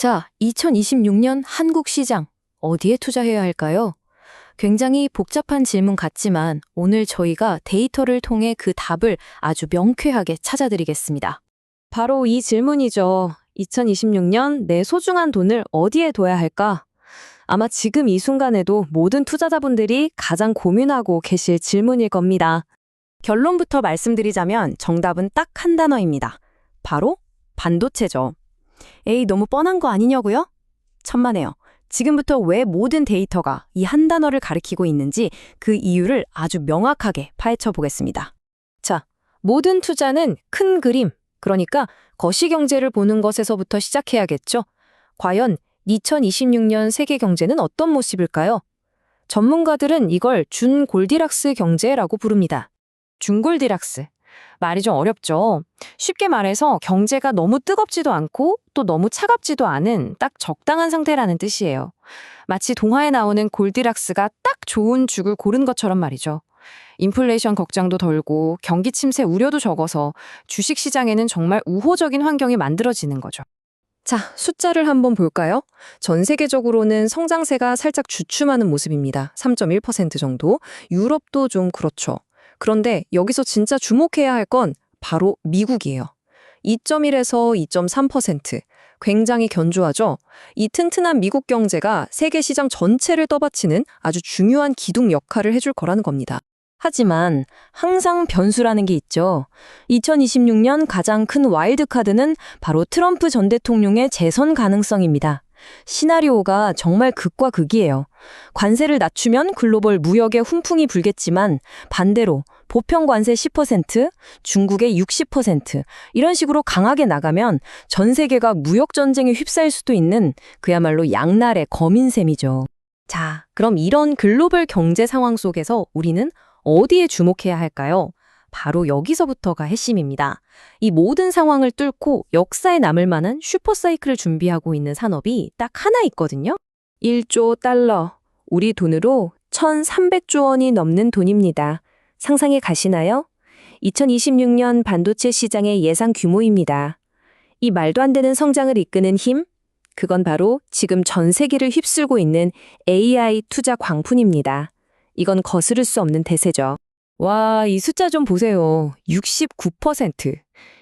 자, 2026년 한국 시장, 어디에 투자해야 할까요? 굉장히 복잡한 질문 같지만 오늘 저희가 데이터를 통해 그 답을 아주 명쾌하게 찾아드리겠습니다. 바로 이 질문이죠. 2026년 내 소중한 돈을 어디에 둬야 할까? 아마 지금 이 순간에도 모든 투자자분들이 가장 고민하고 계실 질문일 겁니다. 결론부터 말씀드리자면 정답은 딱 한 단어입니다. 바로 반도체죠. 에이, 너무 뻔한 거 아니냐고요? 천만에요. 지금부터 왜 모든 데이터가 이 한 단어를 가리키고 있는지 그 이유를 아주 명확하게 파헤쳐 보겠습니다. 자, 모든 투자는 큰 그림, 그러니까 거시경제를 보는 것에서부터 시작해야겠죠. 과연 2026년 세계 경제는 어떤 모습일까요? 전문가들은 이걸 준골디락스 경제라고 부릅니다. 준골디락스. 말이 좀 어렵죠. 쉽게 말해서 경제가 너무 뜨겁지도 않고 또 너무 차갑지도 않은 딱 적당한 상태라는 뜻이에요. 마치 동화에 나오는 골디락스가 딱 좋은 죽을 고른 것처럼 말이죠. 인플레이션 걱정도 덜고 경기 침체 우려도 적어서 주식시장에는 정말 우호적인 환경이 만들어지는 거죠. 자, 숫자를 한번 볼까요? 전 세계적으로는 성장세가 살짝 주춤하는 모습입니다. 3.1% 정도. 유럽도 좀 그렇죠. 그런데 여기서 진짜 주목해야 할 건 바로 미국이에요. 2.1에서 2.3%. 굉장히 견조하죠? 이 튼튼한 미국 경제가 세계 시장 전체를 떠받치는 아주 중요한 기둥 역할을 해줄 거라는 겁니다. 하지만 항상 변수라는 게 있죠. 2026년 가장 큰 와일드카드는 바로 트럼프 전 대통령의 재선 가능성입니다. 시나리오가 정말 극과 극이에요. 관세를 낮추면 글로벌 무역에 훈풍이 불겠지만 반대로 보편 관세 10%, 중국의 60% 이런 식으로 강하게 나가면 전 세계가 무역 전쟁에 휩싸일 수도 있는 그야말로 양날의 검인 셈이죠. 자, 그럼 이런 글로벌 경제 상황 속에서 우리는 어디에 주목해야 할까요? 바로 여기서부터가 핵심입니다. 이 모든 상황을 뚫고 역사에 남을 만한 슈퍼사이클을 준비하고 있는 산업이 딱 하나 있거든요. 1조 달러, 우리 돈으로 1,300조 원이 넘는 돈입니다. 상상해 가시나요? 2026년 반도체 시장의 예상 규모입니다. 이 말도 안 되는 성장을 이끄는 힘? 그건 바로 지금 전 세계를 휩쓸고 있는 AI 투자 광풍입니다. 이건 거스를 수 없는 대세죠. 와, 이 숫자 좀 보세요. 69%.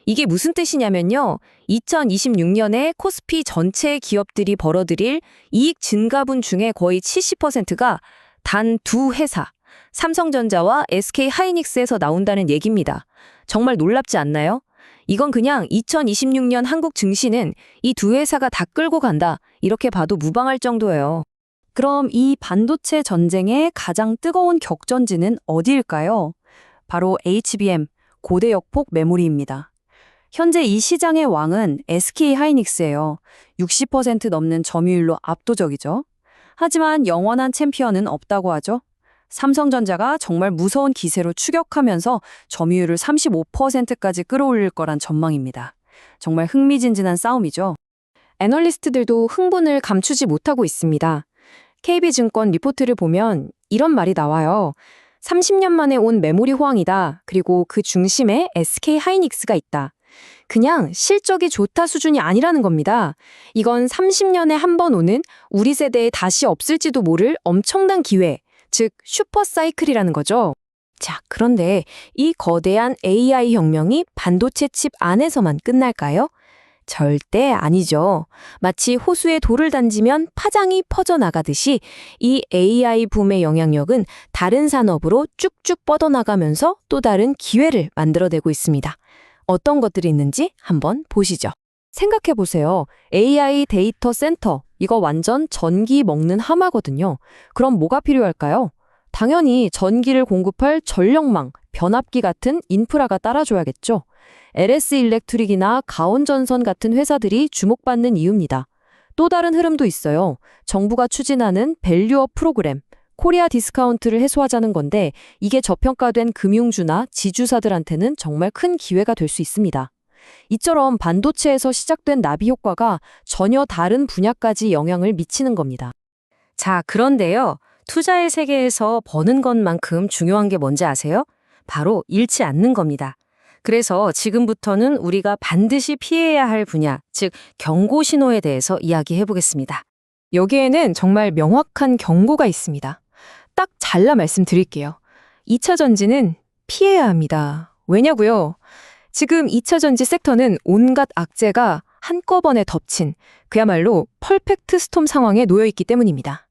이게 무슨 뜻이냐면요. 2026년에 코스피 전체 기업들이 벌어들일 이익 증가분 중에 거의 70%가 단 두 회사, 삼성전자와 SK하이닉스에서 나온다는 얘기입니다. 정말 놀랍지 않나요? 이건 그냥 2026년 한국 증시는 이 두 회사가 다 끌고 간다, 이렇게 봐도 무방할 정도예요. 그럼 이 반도체 전쟁의 가장 뜨거운 격전지는 어디일까요? 바로 HBM, 고대역폭 메모리입니다. 현재 이 시장의 왕은 SK하이닉스예요. 60% 넘는 점유율로 압도적이죠. 하지만 영원한 챔피언은 없다고 하죠. 삼성전자가 정말 무서운 기세로 추격하면서 점유율을 35%까지 끌어올릴 거란 전망입니다. 정말 흥미진진한 싸움이죠. 애널리스트들도 흥분을 감추지 못하고 있습니다. KB증권 리포트를 보면 이런 말이 나와요. 30년 만에 온 메모리 호황이다. 그리고 그 중심에 SK하이닉스가 있다. 그냥 실적이 좋다 수준이 아니라는 겁니다. 이건 30년에 한 번 오는 우리 세대에 다시 없을지도 모를 엄청난 기회, 즉 슈퍼사이클이라는 거죠. 자, 그런데 이 거대한 AI 혁명이 반도체 칩 안에서만 끝날까요? 절대 아니죠. 마치 호수에 돌을 던지면 파장이 퍼져나가듯이 이 AI 붐의 영향력은 다른 산업으로 쭉쭉 뻗어나가면서 또 다른 기회를 만들어내고 있습니다. 어떤 것들이 있는지 한번 보시죠. 생각해보세요. AI 데이터 센터, 이거 완전 전기 먹는 하마거든요. 그럼 뭐가 필요할까요? 당연히 전기를 공급할 전력망, 변압기 같은 인프라가 따라줘야겠죠. LS 일렉트릭이나 가온전선 같은 회사들이 주목받는 이유입니다. 또 다른 흐름도 있어요. 정부가 추진하는 밸류업 프로그램, 코리아 디스카운트를 해소하자는 건데 이게 저평가된 금융주나 지주사들한테는 정말 큰 기회가 될 수 있습니다. 이처럼 반도체에서 시작된 나비 효과가 전혀 다른 분야까지 영향을 미치는 겁니다. 자, 그런데요. 투자의 세계에서 버는 것만큼 중요한 게 뭔지 아세요? 바로 잃지 않는 겁니다. 그래서 지금부터는 우리가 반드시 피해야 할 분야, 즉 경고 신호에 대해서 이야기해 보겠습니다. 여기에는 정말 명확한 경고가 있습니다. 딱 잘라 말씀드릴게요. 2차 전지는 피해야 합니다. 왜냐고요? 지금 2차 전지 섹터는 온갖 악재가 한꺼번에 덮친 그야말로 퍼펙트 스톰 상황에 놓여 있기 때문입니다.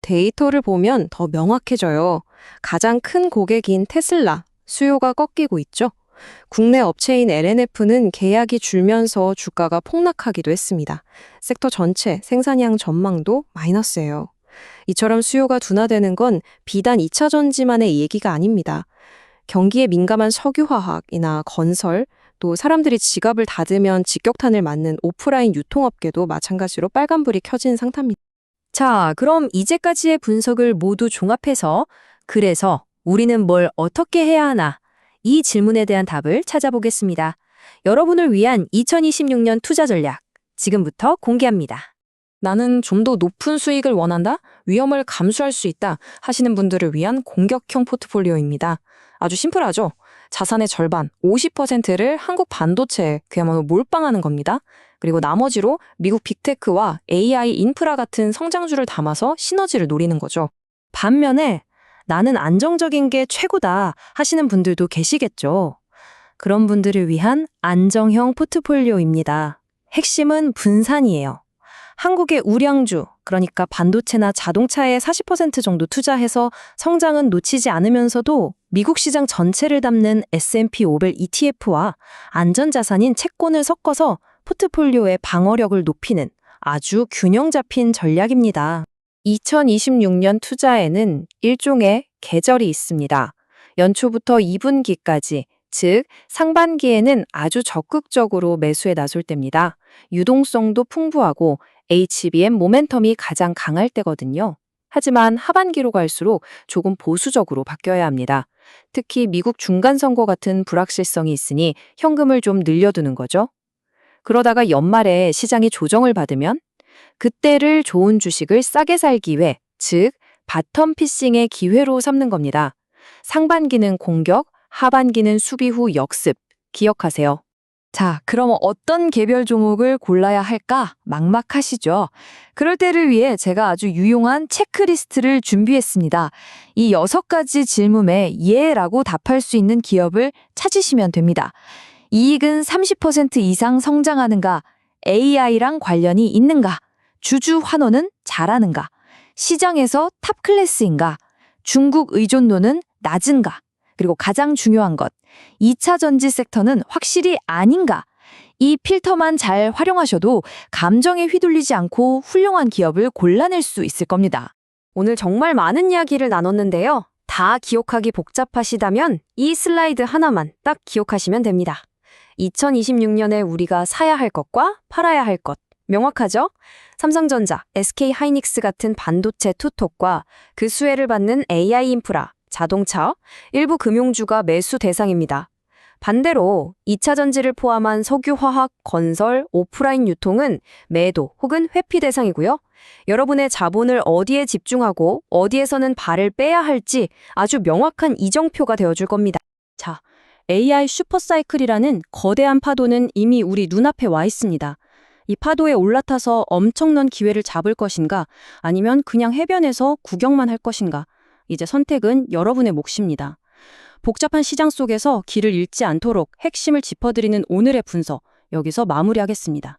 데이터를 보면 더 명확해져요. 가장 큰 고객인 테슬라, 수요가 꺾이고 있죠. 국내 업체인 LNF는 계약이 줄면서 주가가 폭락하기도 했습니다. 섹터 전체 생산량 전망도 마이너스예요. 이처럼 수요가 둔화되는 건 비단 2차 전지만의 얘기가 아닙니다. 경기에 민감한 석유화학이나 건설, 또 사람들이 지갑을 닫으면 직격탄을 맞는 오프라인 유통업계도 마찬가지로 빨간불이 켜진 상태입니다. 자, 그럼 이제까지의 분석을 모두 종합해서 그래서 우리는 뭘 어떻게 해야 하나? 이 질문에 대한 답을 찾아보겠습니다. 여러분을 위한 2026년 투자 전략, 지금부터 공개합니다. 나는 좀 더 높은 수익을 원한다? 위험을 감수할 수 있다 하시는 분들을 위한 공격형 포트폴리오입니다. 아주 심플하죠? 자산의 절반, 50%를 한국 반도체에 그야말로 몰빵하는 겁니다. 그리고 나머지로 미국 빅테크와 AI 인프라 같은 성장주를 담아서 시너지를 노리는 거죠. 반면에 나는 안정적인 게 최고다 하시는 분들도 계시겠죠. 그런 분들을 위한 안정형 포트폴리오입니다. 핵심은 분산이에요. 한국의 우량주, 그러니까 반도체나 자동차에 40% 정도 투자해서 성장은 놓치지 않으면서도 미국 시장 전체를 담는 S&P 500 ETF와 안전자산인 채권을 섞어서 포트폴리오의 방어력을 높이는 아주 균형 잡힌 전략입니다. 2026년 투자에는 일종의 계절이 있습니다. 연초부터 2분기까지, 즉 상반기에는 아주 적극적으로 매수에 나설 때입니다. 유동성도 풍부하고 HBM 모멘텀이 가장 강할 때거든요. 하지만 하반기로 갈수록 조금 보수적으로 바뀌어야 합니다. 특히 미국 중간선거 같은 불확실성이 있으니 현금을 좀 늘려두는 거죠. 그러다가 연말에 시장이 조정을 받으면 그때를 좋은 주식을 싸게 살 기회, 즉 바텀 피싱의 기회로 삼는 겁니다. 상반기는 공격, 하반기는 수비 후 역습, 기억하세요. 자, 그럼 어떤 개별 종목을 골라야 할까? 막막하시죠? 그럴 때를 위해 제가 아주 유용한 체크리스트를 준비했습니다. 이 6가지 질문에 예라고 답할 수 있는 기업을 찾으시면 됩니다. 이익은 30% 이상 성장하는가? AI랑 관련이 있는가? 주주 환원은 잘하는가? 시장에서 탑 클래스인가? 중국 의존도는 낮은가? 그리고 가장 중요한 것, 2차 전지 섹터는 확실히 아닌가? 이 필터만 잘 활용하셔도 감정에 휘둘리지 않고 훌륭한 기업을 골라낼 수 있을 겁니다. 오늘 정말 많은 이야기를 나눴는데요. 다 기억하기 복잡하시다면 이 슬라이드 하나만 딱 기억하시면 됩니다. 2026년에 우리가 사야 할 것과 팔아야 할 것, 명확하죠? 삼성전자, SK하이닉스 같은 반도체 투톱과 그 수혜를 받는 AI 인프라, 자동차, 일부 금융주가 매수 대상입니다. 반대로 2차 전지를 포함한 석유화학, 건설, 오프라인 유통은 매도 혹은 회피 대상이고요. 여러분의 자본을 어디에 집중하고 어디에서는 발을 빼야 할지 아주 명확한 이정표가 되어줄 겁니다. 자, AI 슈퍼사이클이라는 거대한 파도는 이미 우리 눈앞에 와 있습니다. 이 파도에 올라타서 엄청난 기회를 잡을 것인가, 아니면 그냥 해변에서 구경만 할 것인가, 이제 선택은 여러분의 몫입니다. 복잡한 시장 속에서 길을 잃지 않도록 핵심을 짚어드리는 오늘의 분석, 여기서 마무리하겠습니다.